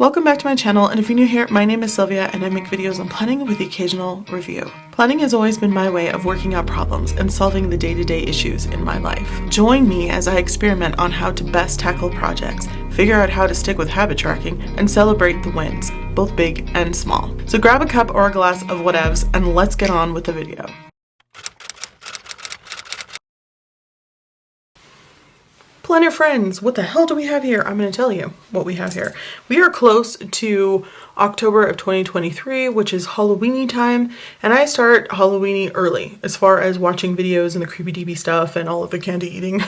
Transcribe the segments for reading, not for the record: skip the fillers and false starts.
Welcome back to my channel, and if you're new here, my name is Sylvia and I make videos on planning with the occasional review. Planning has always been my way of working out problems and solving the day-to-day issues in my life. Join me as I experiment on how to best tackle projects, figure out how to stick with habit tracking, and celebrate the wins, both big and small. So grab a cup or a glass of whatevs and let's get on with the video. Planner friends, what the hell do we have here? I'm going to tell you what we have here. We are close to October of 2023, which is Halloweeny time, and I start Halloweeny early as far as watching videos and the creepy deepy stuff and all of the candy eating.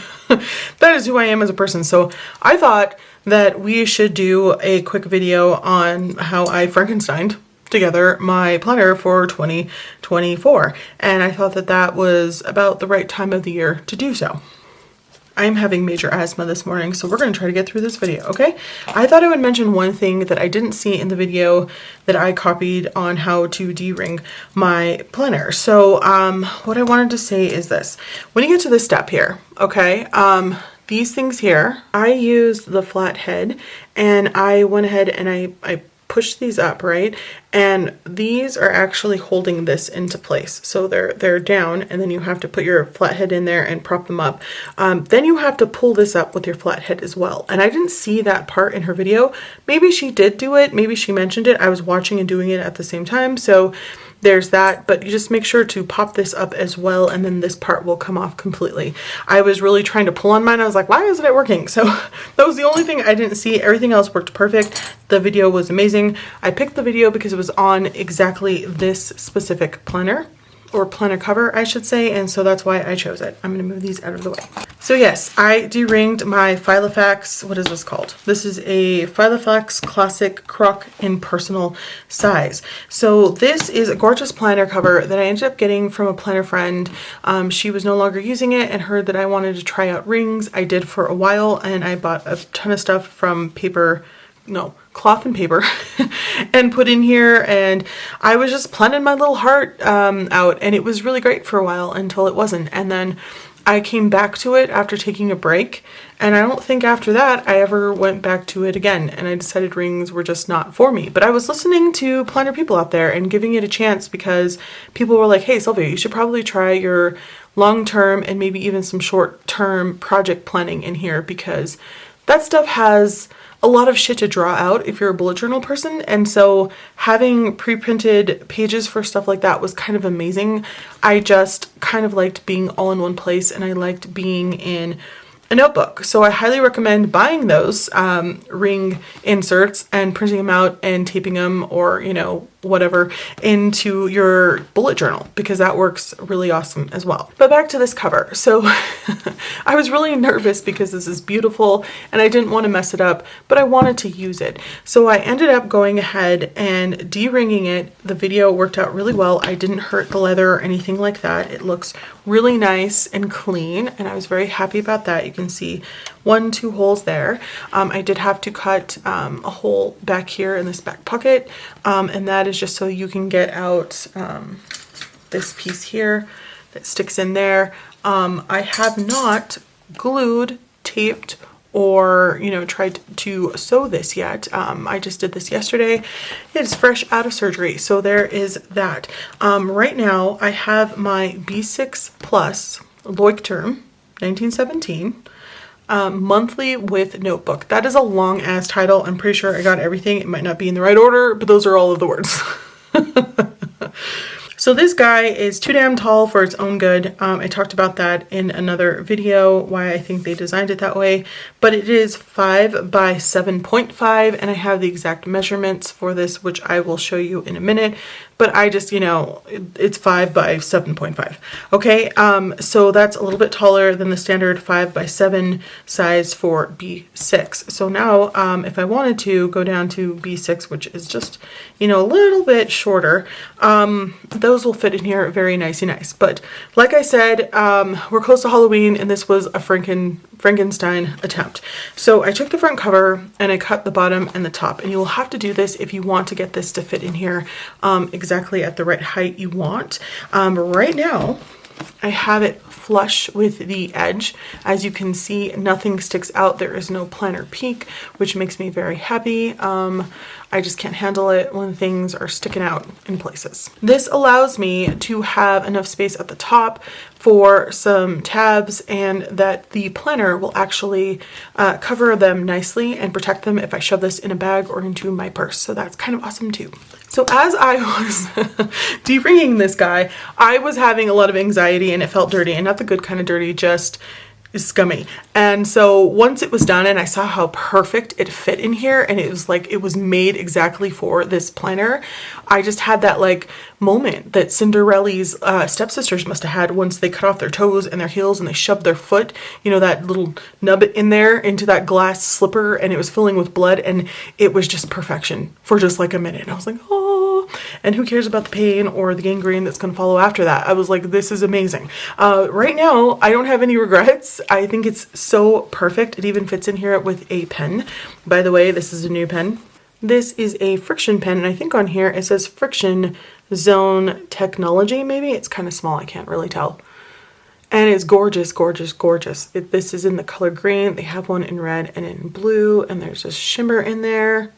That is who I am as a person. So I thought that we should do a quick video on how I Frankensteined together my planner for 2024, and I thought that that was about the right time of the year to do so. I'm having major asthma this morning, so we're going to try to get through this video, okay? I thought I would mention one thing that I didn't see in the video that I copied on how to de-ring my planner. So what I wanted to say is this. When you get to this step here, okay, these things here, I used the flat head and I went ahead and I pushed these up, right? And these are actually holding this into place. So they're down, and then you have to put your flathead in there and prop them up. Then you have to pull this up with your flathead as well. And I didn't see that part in her video. Maybe she did do it. Maybe she mentioned it. I was watching and doing it at the same time. So there's that, but you just make sure to pop this up as well, and then this part will come off completely. I was really trying to pull on mine. I was like, why isn't it working? So that was the only thing I didn't see. Everything else worked perfect. The video was amazing. I picked the video because it was on exactly this specific planner, or planner cover, I should say, and so that's why I chose it. I'm going to move these out of the way. So yes, I de-ringed my Filofax, what is this called? This is a Filofax Classic Croc in personal size. So this is a gorgeous planner cover that I ended up getting from a planner friend. She was no longer using it and heard that I wanted to try out rings. I did for a while, and I bought a ton of stuff from cloth and paper and put in here, and I was just planning my little heart out, and it was really great for a while until it wasn't. And then I came back to it after taking a break, and I don't think after that I ever went back to it again, and I decided rings were just not for me. But I was listening to planner people out there and giving it a chance because people were like, hey Sylvia, you should probably try your long-term and maybe even some short-term project planning in here, because that stuff has a lot of shit to draw out if you're a bullet journal person, and so having pre-printed pages for stuff like that was kind of amazing. I just kind of liked being all in one place, and I liked being in a notebook. So I highly recommend buying those ring inserts and printing them out and taping them, or whatever, into your bullet journal, because that works really awesome as well. But back to this cover. So I was really nervous because this is beautiful and I didn't want to mess it up, but I wanted to use it. So I ended up going ahead and de-ringing it. The video worked out really well. I didn't hurt the leather or anything like that. It looks really nice and clean, and I was very happy about that. You can see 2 holes there. I did have to cut a hole back here in this back pocket, and that is just so you can get out this piece here that sticks in there. I have not glued, taped, or tried to sew this yet. I just did this yesterday. It's fresh out of surgery, so there is that. Right now I have my B6 Leuchtturm 1917 monthly with notebook. That is a long ass title. I'm pretty sure I got everything. It might not be in the right order, but those are all of the words. So this guy is too damn tall for its own good. I talked about that in another video, why I think they designed it that way, but it is 5 by 7.5, and I have the exact measurements for this, which I will show you in a minute. But I just, it's 5 by 7.5. Okay, so that's a little bit taller than the standard 5 by 7 size for B6. So now, if I wanted to go down to B6, which is just, a little bit shorter, those will fit in here very nicey nice. But like I said, we're close to Halloween, and this was a Frankenstein attempt. So I took the front cover and I cut the bottom and the top, and you will have to do this if you want to get this to fit in here exactly at the right height you want. Right now, I have it flush with the edge. As you can see, nothing sticks out. There is no planner peak, which makes me very happy. I just can't handle it when things are sticking out in places. This allows me to have enough space at the top for some tabs, and that the planner will actually cover them nicely and protect them if I shove this in a bag or into my purse. So that's kind of awesome too. So as I was deringing this guy, I was having a lot of anxiety, and it felt dirty, and not the good kind of dirty, just scummy. And so once it was done and I saw how perfect it fit in here, and it was like it was made exactly for this planner, I just had that like moment that Cinderella's stepsisters must have had once they cut off their toes and their heels and they shoved their foot, you know, that little nub in there into that glass slipper, and it was filling with blood, and it was just perfection for just like a minute. And I was like, oh, and who cares about the pain or the gangrene that's going to follow after that? I was like, this is amazing. Right now, I don't have any regrets. I think it's so perfect. It even fits in here with a pen. By the way, this is a new pen. This is a friction pen, and I think on here it says Friction Zone Technology, maybe. It's kind of small, I can't really tell. And it's gorgeous, gorgeous, gorgeous. This is in the color green. They have one in red and in blue, and there's a shimmer in there.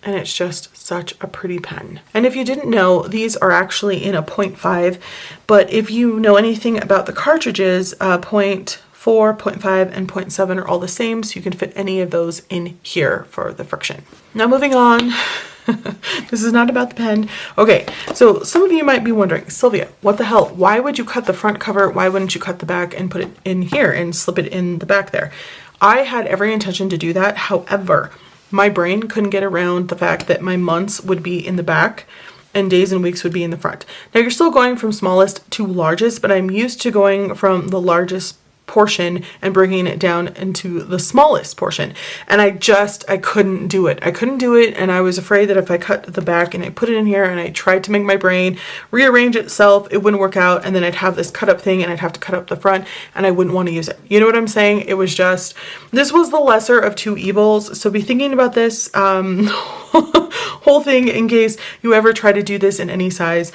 And it's just such a pretty pen. And if you didn't know, these are actually in a 0.5, but if you know anything about the cartridges, 0.4, 0.5, and 0.7 are all the same, so you can fit any of those in here for the friction. Now moving on. This is not about the pen. Okay, so some of you might be wondering, Sylvia, what the hell? Why would you cut the front cover? Why wouldn't you cut the back and put it in here and slip it in the back there? I had every intention to do that. However, my brain couldn't get around the fact that my months would be in the back and days and weeks would be in the front. Now you're still going from smallest to largest, but I'm used to going from the largest portion and bringing it down into the smallest portion, and I couldn't do it. I couldn't do it, and I was afraid that if I cut the back and I put it in here and I tried to make my brain rearrange itself, it wouldn't work out, and then I'd have this cut up thing and I'd have to cut up the front, and I wouldn't want to use it. You know what I'm saying? It was just, this was the lesser of two evils, so be thinking about this whole thing in case you ever try to do this in any size,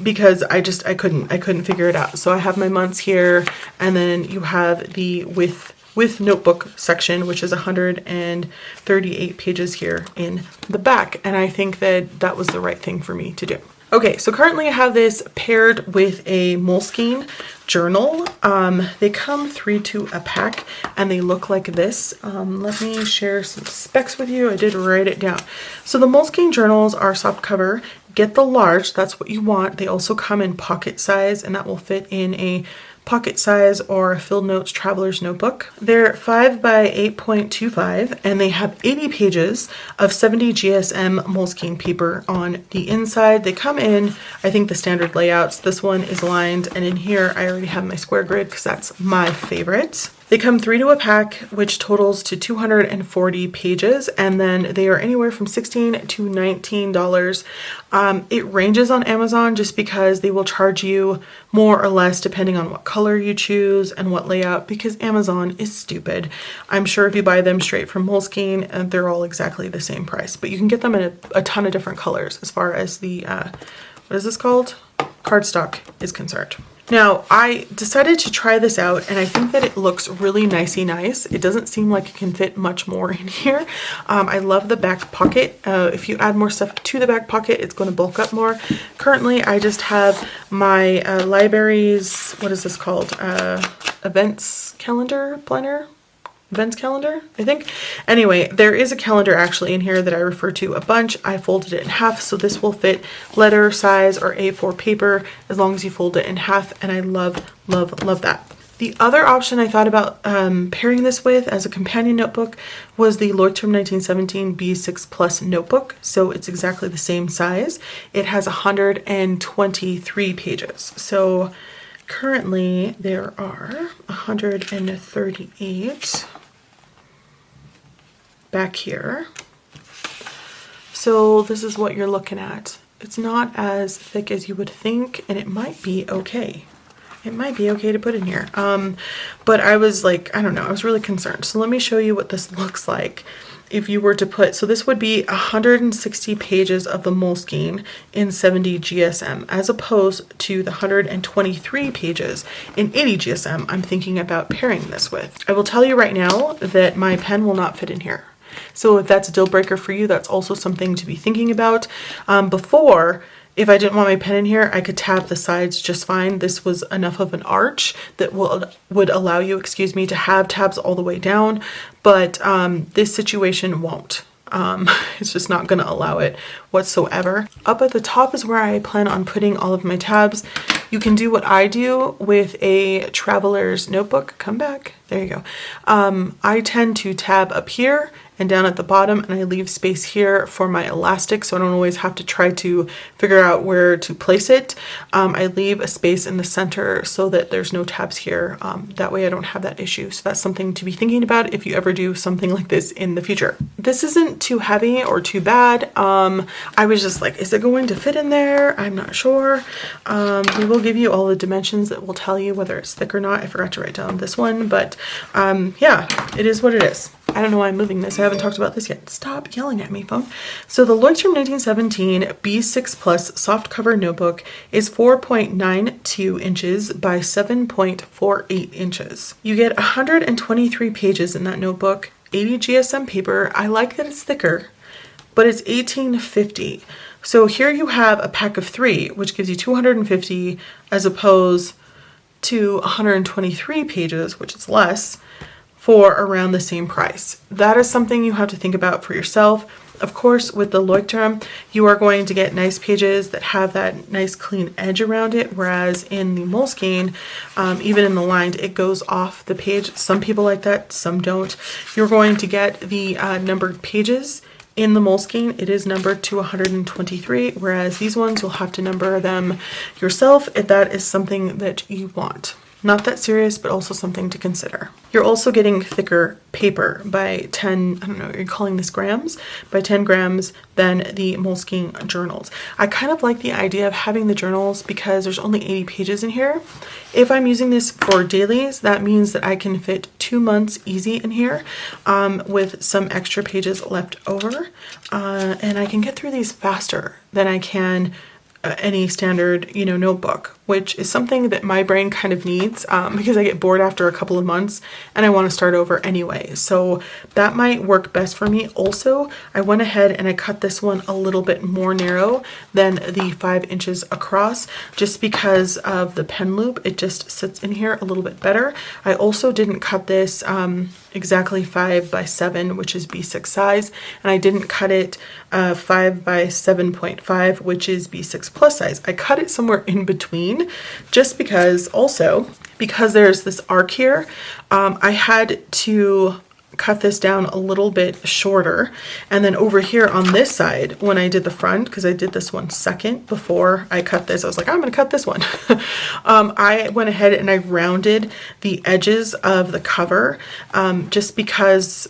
because I couldn't figure it out. So I have my months here, and then you have the with notebook section, which is 138 pages here in the back, and I think that was the right thing for me to do. Okay, so currently I have this paired with a Moleskine journal. They come 3 to a pack, and they look like this. Let me share some specs with you. I did write it down. So the Moleskine journals are soft cover. Get the large, that's what you want. They also come in pocket size, and that will fit in a pocket size or a Field Notes Traveler's Notebook. They're 5 by 8.25, and they have 80 pages of 70 GSM Moleskine paper on the inside. They come in, I think, the standard layouts. This one is lined, and in here I already have my square grid because that's my favorite. They come 3 to a pack, which totals to 240 pages, and then they are anywhere from $16 to $19. It ranges on Amazon just because they will charge you more or less depending on what color you choose and what layout, because Amazon is stupid. I'm sure if you buy them straight from Moleskine, they're all exactly the same price, but you can get them in a ton of different colors as far as the, what is this called? Cardstock is concerned. Now, I decided to try this out, and I think that it looks really nicey nice. It doesn't seem like it can fit much more in here. I love the back pocket. If you add more stuff to the back pocket, it's going to bulk up more. Currently, I just have my library's, what is this called? Events calendar planner? Events calendar, I think. Anyway, there is a calendar actually in here that I refer to a bunch. I folded it in half, so this will fit letter size or A4 paper as long as you fold it in half, and I love, love, love that. The other option I thought about pairing this with as a companion notebook was the Leuchtturm 1917 B6 Plus notebook. So it's exactly the same size. It has 123 pages. So currently there are 138 back here. So this is what you're looking at. It's not as thick as you would think, and it might be okay. It might be okay to put in here. But I was like, I don't know, I was really concerned. So let me show you what this looks like. if you were to put, so this would be 160 pages of the Moleskine in 70 GSM as opposed to the 123 pages in 80 GSM I'm thinking about pairing this with. I will tell you right now that my pen will not fit in here. So if that's a deal breaker for you, that's also something to be thinking about. Before, if I didn't want my pen in here, I could tab the sides just fine. This was enough of an arch that would allow you, excuse me, to have tabs all the way down, but this situation won't. It's just not going to allow it whatsoever. Up at the top is where I plan on putting all of my tabs. You can do what I do with a traveler's notebook. Come back. There you go. I tend to tab up here and down at the bottom, and I leave space here for my elastic, so I don't always have to try to figure out where to place it. I leave a space in the center so that there's no tabs here. That way I don't have that issue. So that's something to be thinking about if you ever do something like this in the future. This isn't too heavy or too bad. I was just like, is it going to fit in there? I'm not sure. We will give you all the dimensions that will tell you whether it's thick or not. I forgot to write down this one, but yeah, it is what it is. I don't know why I'm moving this. I haven't talked about this yet. Stop yelling at me, phone. So the Leuchtturm 1917 B6 Plus soft cover notebook is 4.92 inches by 7.48 inches. You get 123 pages in that notebook, 80 GSM paper. I like that it's thicker, but it's $18.50. So here you have a pack of 3, which gives you 250 as opposed to 123 pages, which is less, for around the same price. That is something you have to think about for yourself. Of course, with the Leuchtturm, you are going to get nice pages that have that nice clean edge around it, whereas in the Moleskine, even in the lined, it goes off the page. Some people like that, some don't. You're going to get the numbered pages. In the Moleskine, it is numbered to 123, whereas these ones, you'll have to number them yourself if that is something that you want. Not that serious, but also something to consider. You're also getting thicker paper by 10, I don't know, you're calling this grams, by 10 grams than the Moleskine journals. I kind of like the idea of having the journals because there's only 80 pages in here. If I'm using this for dailies, that means that I can fit 2 months easy in here with some extra pages left over. And I can get through these faster than I can any standard, notebook, which is something that my brain kind of needs because I get bored after a couple of months and I want to start over anyway. So that might work best for me. Also, I went ahead and I cut this one a little bit more narrow than the 5 inches across just because of the pen loop. It just sits in here a little bit better. I also didn't cut this exactly 5 by 7, which is B6 size, and I didn't cut it 5 by 7.5, which is B6 plus size. I cut it somewhere in between just because there's this arc here. I had to cut this down a little bit shorter, and then over here on this side, when I did the front, because I did this one second before I cut this, I was like, I'm gonna cut this one. I went ahead and I rounded the edges of the cover just because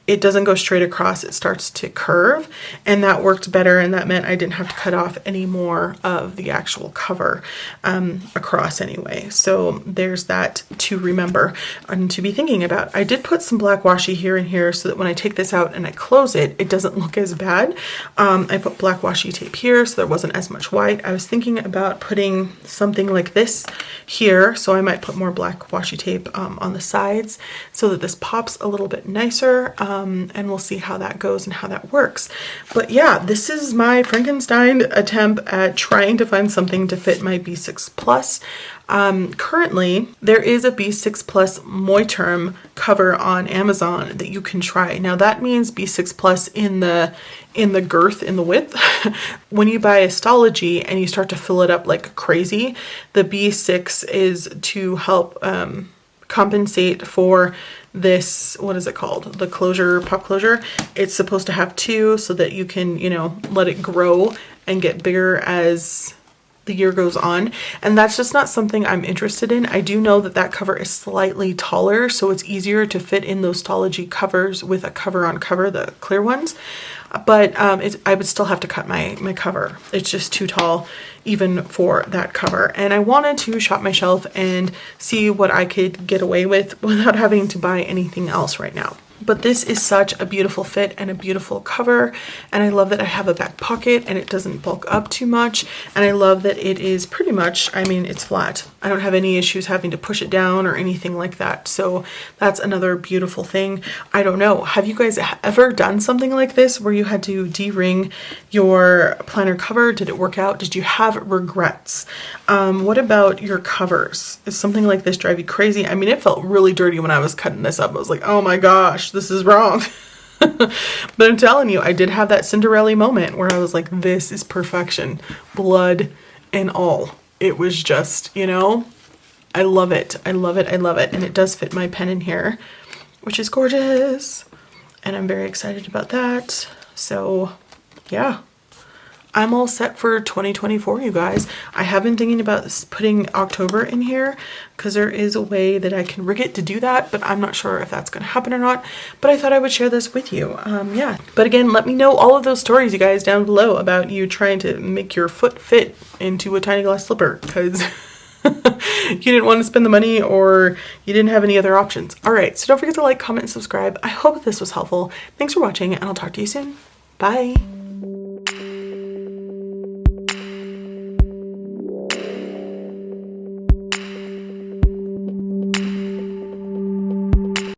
it doesn't go straight across, it starts to curve, and that worked better, and that meant I didn't have to cut off any more of the actual cover across anyway. So there's that to remember and to be thinking about. I did put some black washi here and here so that when I take this out and I close it, it doesn't look as bad. I put black washi tape here so there wasn't as much white. I was thinking about putting something like this here, so I might put more black washi tape on the sides so that this pops a little bit nicer. And we'll see how that goes and how that works. But yeah, this is my Frankenstein attempt at trying to find something to fit my B6 Plus. Currently, there is a B6 Plus Leuchtturm cover on Amazon that you can try. Now that means B6 Plus in the girth, in the width. When you buy a Stology and you start to fill it up like crazy, the B6 is to help compensate for this, what is it called? The closure, pop closure. It's supposed to have 2 so that you can, let it grow and get bigger as the year goes on. And that's just not something I'm interested in. I do know that that cover is slightly taller, so it's easier to fit in those Stology covers with a cover on cover, the clear ones. But I would still have to cut my cover. It's just too tall even for that cover. And I wanted to shop my shelf and see what I could get away with without having to buy anything else right now. But this is such a beautiful fit and a beautiful cover, and I love that I have a back pocket and it doesn't bulk up too much, and I love that it is pretty much, I mean, it's flat. I don't have any issues having to push it down or anything like that, so that's another beautiful thing. I don't know, have you guys ever done something like this where you had to de-ring your planner cover? Did it work out? Did you have regrets? What about your covers? Is something like this drive you crazy? I mean, it felt really dirty when I was cutting this up. I was like, oh my gosh, this is wrong. But I'm telling you, I did have that Cinderella moment where I was like, this is perfection, blood and all. It was just, you know, I love it. I love it. I love it. And it does fit my pen in here, which is gorgeous. And I'm very excited about that. So yeah, I'm all set for 2024, you guys. I have been thinking about putting October in here because there is a way that I can rig it to do that, but I'm not sure if that's going to happen or not. But I thought I would share this with you. Yeah. But again, let me know all of those stories, you guys, down below about you trying to make your foot fit into a tiny glass slipper because you didn't want to spend the money or you didn't have any other options. All right. So don't forget to like, comment, and subscribe. I hope this was helpful. Thanks for watching, and I'll talk to you soon. Bye.